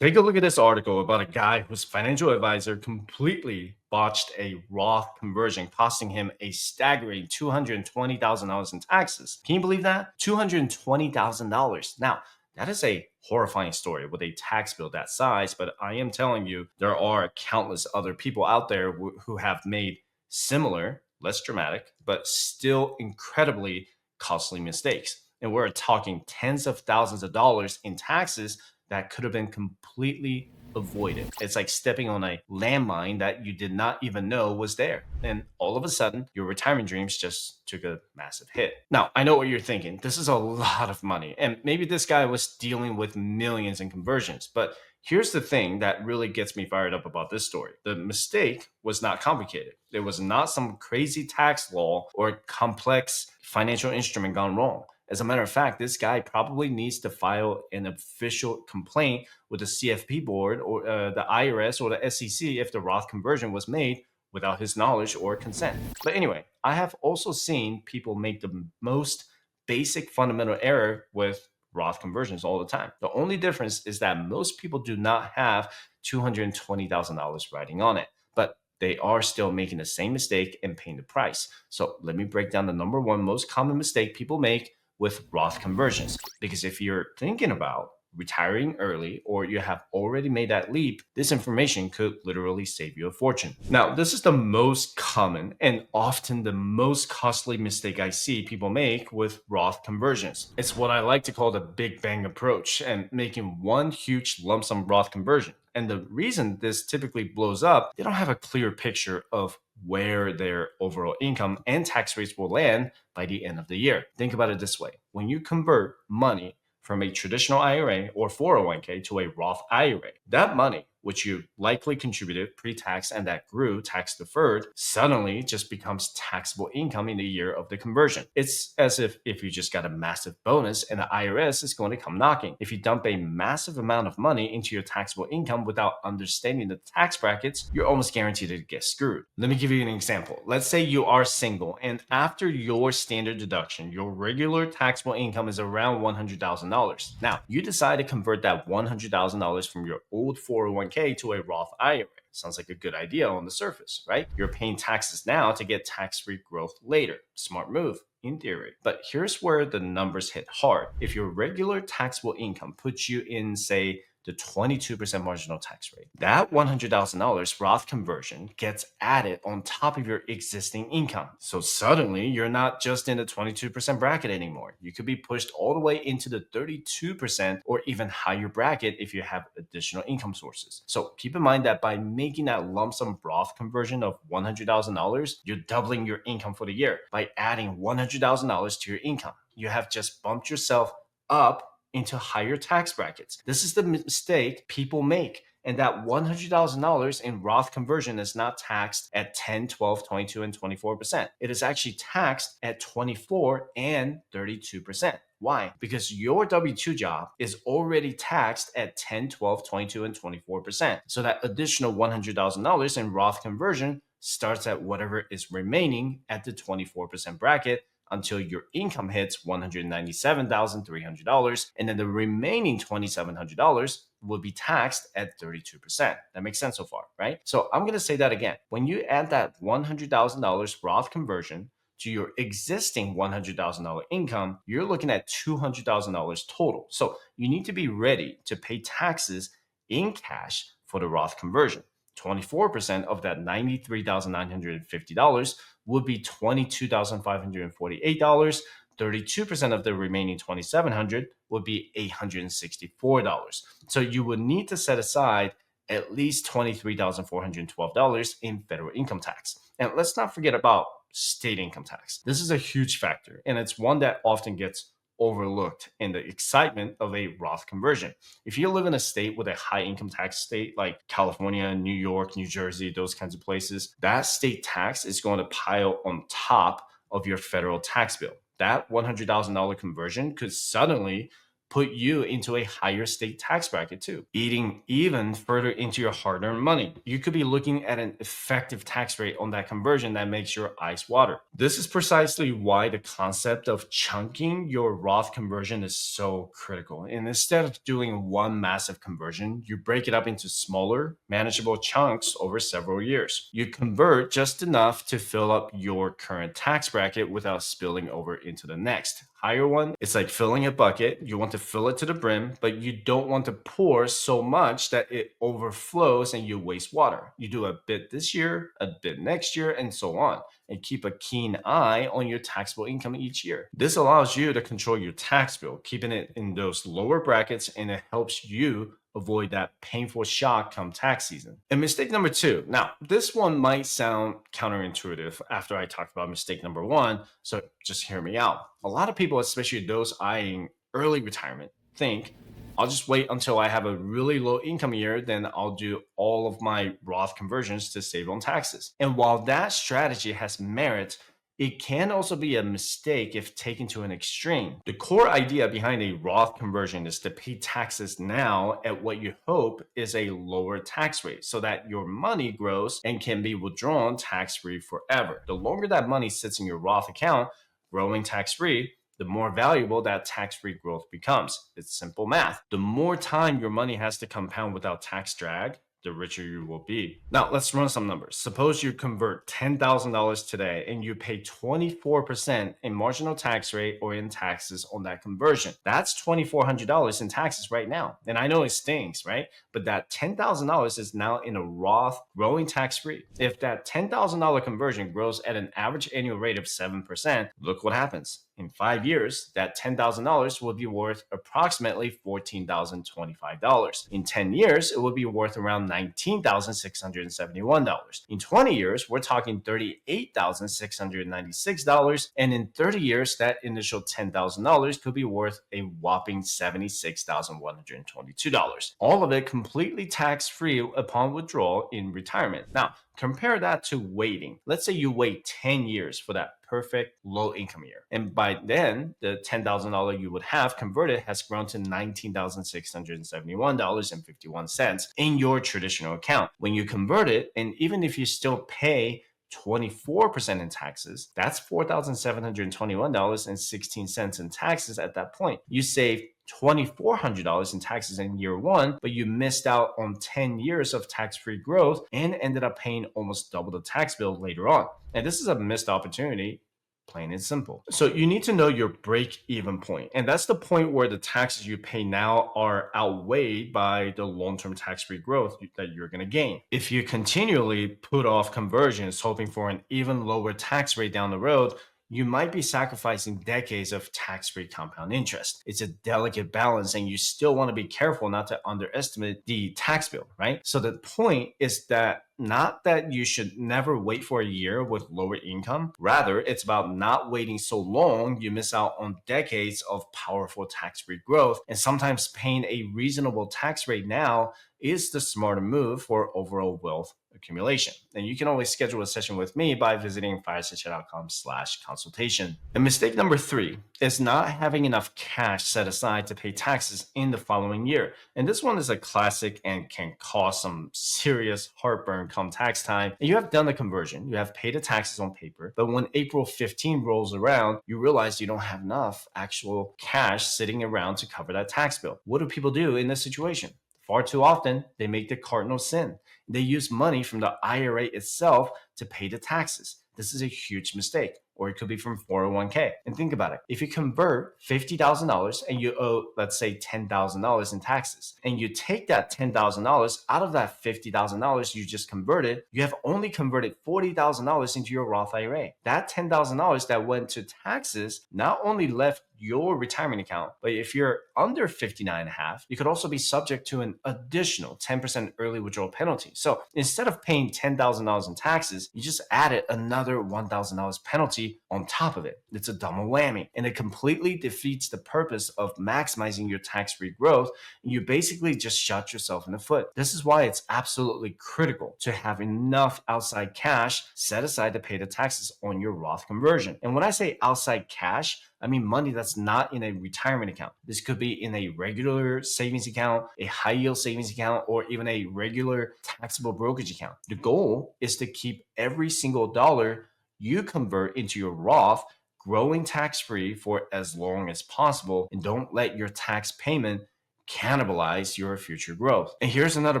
Take a look at this article about a guy whose financial advisor completely botched a Roth conversion, costing him a staggering $220,000 in taxes. Can you believe that? $220,000. Now, that is a horrifying story with a tax bill that size, but I am telling you, there are countless other people out there who have made similar, less dramatic, but still incredibly costly mistakes. And we're talking tens of thousands of dollars in taxes that could have been completely avoided. It's like stepping on a landmine that you did not even know was there. And all of a sudden, your retirement dreams just took a massive hit. Now, I know what you're thinking. This is a lot of money. And maybe this guy was dealing with millions in conversions. But here's the thing that really gets me fired up about this story. The mistake was not complicated. It was not some crazy tax law or complex financial instrument gone wrong. As a matter of fact, this guy probably needs to file an official complaint with the CFP board or the IRS or the SEC if the Roth conversion was made without his knowledge or consent. But anyway, I have also seen people make the most basic fundamental error with Roth conversions all the time. The only difference is that most people do not have $220,000 writing on it, but they are still making the same mistake and paying the price. So let me break down the number one most common mistake people make with Roth conversions. Because if you're thinking about retiring early or you have already made that leap, this information could literally save you a fortune. Now, this is the most common and often the most costly mistake I see people make with Roth conversions. It's what I like to call the Big Bang approach and making one huge lump sum Roth conversion. And the reason this typically blows up, they don't have a clear picture of where their overall income and tax rates will land by the end of the year. Think about it this way. When you convert money from a traditional IRA or 401k to a Roth IRA, that money, which you likely contributed pre-tax and that grew tax deferred, suddenly just becomes taxable income in the year of the conversion. It's as if you just got a massive bonus and the IRS is going to come knocking. If you dump a massive amount of money into your taxable income without understanding the tax brackets, you're almost guaranteed to get screwed. Let me give you an example. Let's say you are single and after your standard deduction, your regular taxable income is around $100,000. Now, you decide to convert that $100,000 from your old 401k to a Roth IRA. Sounds like a good idea on the surface, right? You're paying taxes now to get tax-free growth later. Smart move in theory. But here's where the numbers hit hard. If your regular taxable income puts you in, say, the 22% marginal tax rate, that $100,000 Roth conversion gets added on top of your existing income. So suddenly you're not just in the 22% bracket anymore. You could be pushed all the way into the 32% or even higher bracket if you have additional income sources. So keep in mind that by making that lump sum Roth conversion of $100,000, you're doubling your income for the year. By adding $100,000 to your income, you have just bumped yourself up into higher tax brackets. This is the mistake people make. And that $100,000 in Roth conversion is not taxed at 10, 12, 22, and 24%. It is actually taxed at 24 and 32%. Why? Because your W-2 job is already taxed at 10, 12, 22, and 24%. So that additional $100,000 in Roth conversion starts at whatever is remaining at the 24% bracket until your income hits $197,300, and then the remaining $2,700 will be taxed at 32%. That makes sense so far, right? So I'm going to say that again. When you add that $100,000 Roth conversion to your existing $100,000 income, you're looking at $200,000 total. So you need to be ready to pay taxes in cash for the Roth conversion. 24% of that $93,950 would be $22,548. 32% of the remaining $2,700 would be $864. So you would need to set aside at least $23,412 in federal income tax. And let's not forget about state income tax. This is a huge factor, and it's one that often gets overlooked in the excitement of a Roth conversion. If you live in a state with a high income tax state like California, New York, New Jersey, those kinds of places, that state tax is going to pile on top of your federal tax bill. That $100,000 conversion could suddenly put you into a higher state tax bracket too, eating even further into your hard-earned money. You could be looking at an effective tax rate on that conversion that makes your eyes water. This is precisely why the concept of chunking your Roth conversion is so critical. And instead of doing one massive conversion, you break it up into smaller, manageable chunks over several years. You convert just enough to fill up your current tax bracket without spilling over into the next higher one. It's like filling a bucket. You want to fill it to the brim, but you don't want to pour so much that it overflows and you waste water. You do a bit this year, a bit next year, and so on, and keep a keen eye on your taxable income each year. This allows you to control your tax bill, keeping it in those lower brackets, and it helps you avoid that painful shock come tax season. And mistake number two. Now, this one might sound counterintuitive after I talked about mistake number one, so just hear me out. A lot of people, especially those eyeing early retirement, think, I'll just wait until I have a really low income year, then I'll do all of my Roth conversions to save on taxes. And while that strategy has merit, it can also be a mistake if taken to an extreme. The core idea behind a Roth conversion is to pay taxes now at what you hope is a lower tax rate so that your money grows and can be withdrawn tax-free forever. The longer that money sits in your Roth account, growing tax-free, the more valuable that tax-free growth becomes. It's simple math. The more time your money has to compound without tax drag, the richer you will be. Now, let's run some numbers. Suppose you convert $10,000 today and you pay 24% in marginal tax rate or in taxes on that conversion. That's $2,400 in taxes right now. And I know it stings, right? But that $10,000 is now in a Roth, growing tax-free. If that $10,000 conversion grows at an average annual rate of 7%, look what happens. In 5 years, that $10,000 will be worth approximately $14,025. In 10 years, it will be worth around $19,671. In 20 years, we're talking $38,696. And in 30 years, that initial $10,000 could be worth a whopping $76,122. All of it completely tax-free upon withdrawal in retirement. Now, compare that to waiting. Let's say you wait 10 years for that perfect low income year. And by then, the $10,000 you would have converted has grown to $19,671.51 in your traditional account. When you convert it, and even if you still pay 24% in taxes, that's $4,721.16 in taxes at that point. You save $2,400 in taxes in year one, but you missed out on 10 years of tax-free growth and ended up paying almost double the tax bill later on. And this is a missed opportunity, plain and simple. So you need to know your break-even point. And that's the point where the taxes you pay now are outweighed by the long-term tax-free growth that you're going to gain. If you continually put off conversions hoping for an even lower tax rate down the road, you might be sacrificing decades of tax-free compound interest. It's a delicate balance, and you still want to be careful not to underestimate the tax bill, right? So the point is that not that you should never wait for a year with lower income. Rather, it's about not waiting so long you miss out on decades of powerful tax-free growth. And sometimes paying a reasonable tax rate now is the smarter move for overall wealth accumulation. And you can always schedule a session with me by visiting firesignchat.com/consultation. And mistake number three is not having enough cash set aside to pay taxes in the following year. And this one is a classic and can cause some serious heartburn come tax time. And you have done the conversion, you have paid the taxes on paper, but when April 15 rolls around, you realize you don't have enough actual cash sitting around to cover that tax bill. What do people do in this situation? Far too often, they make the cardinal sin. They use money from the IRA itself to pay the taxes. This is a huge mistake. Or it could be from 401k. And think about it. If you convert $50,000 and you owe, let's say, $10,000 in taxes, and you take that $10,000 out of that $50,000 you just converted, you have only converted $40,000 into your Roth IRA. That $10,000 that went to taxes not only left your retirement account, but if you're under 59 and a half, you could also be subject to an additional 10% early withdrawal penalty. So instead of paying $10,000 in taxes, you just added another $1,000 penalty strategy on top of it. It's a double whammy, and it completely defeats the purpose of maximizing your tax-free growth. And you basically just shot yourself in the foot. This is why it's absolutely critical to have enough outside cash set aside to pay the taxes on your Roth conversion. And when I say outside cash, I mean money that's not in a retirement account. This could be in a regular savings account, a high yield savings account, or even a regular taxable brokerage account. The goal is to keep every single dollar you convert into your Roth growing tax-free for as long as possible, and don't let your tax payment cannibalize your future growth. And here's another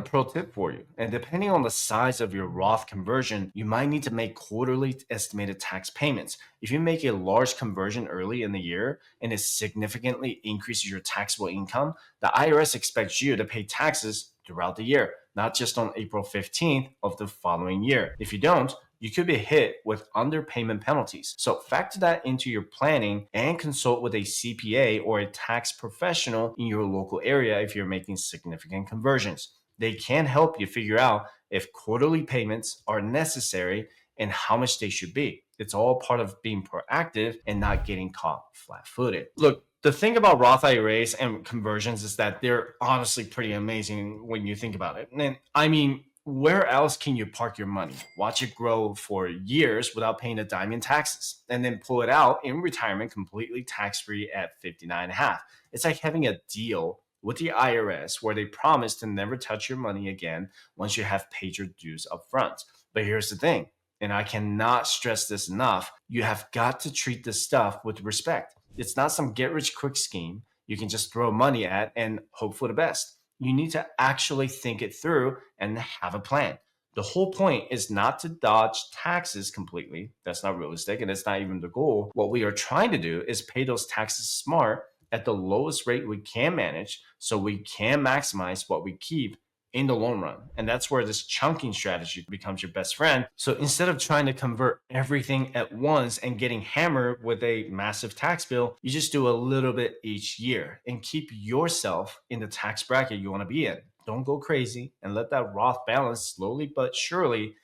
pro tip for you. And depending on the size of your Roth conversion, you might need to make quarterly estimated tax payments. If you make a large conversion early in the year and it significantly increases your taxable income, the IRS expects you to pay taxes throughout the year, not just on April 15th of the following year. If you don't, you could be hit with underpayment penalties. So factor that into your planning and consult with a CPA or a tax professional in your local area if you're making significant conversions. They can help you figure out if quarterly payments are necessary and how much they should be. It's all part of being proactive and not getting caught flat-footed. Look, the thing about Roth IRAs and conversions is that they're honestly pretty amazing when you think about it. And I mean, where else can you park your money? Watch it grow for years without paying a dime in taxes, and then pull it out in retirement completely tax-free at 59.5. It's like having a deal with the IRS where they promise to never touch your money again once you have paid your dues up front. But here's the thing, and I cannot stress this enough, you have got to treat this stuff with respect. It's not some get-rich-quick scheme you can just throw money at and hope for the best. You need to actually think it through and have a plan. The whole point is not to dodge taxes completely. That's not realistic, and it's not even the goal. What we are trying to do is pay those taxes smart at the lowest rate we can manage so we can maximize what we keep in the long run. And that's where this chunking strategy becomes your best friend. So instead of trying to convert everything at once and getting hammered with a massive tax bill, you just do a little bit each year and keep yourself in the tax bracket you want to be in. Don't go crazy and let that Roth balance slowly but surely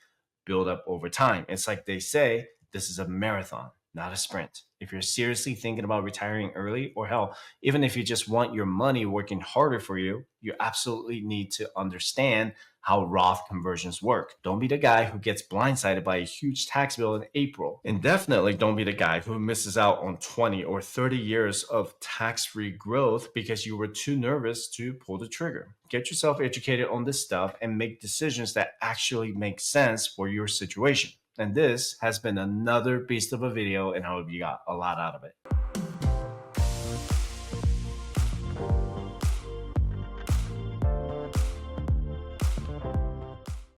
build up over time. It's like they say, this is a marathon, not a sprint. If you're seriously thinking about retiring early, or hell, even if you just want your money working harder for you, you absolutely need to understand how Roth conversions work. Don't be the guy who gets blindsided by a huge tax bill in April. And definitely don't be the guy who misses out on 20 or 30 years of tax-free growth because you were too nervous to pull the trigger. Get yourself educated on this stuff and make decisions that actually make sense for your situation. And this has been another beast of a video, and I hope you got a lot out of it.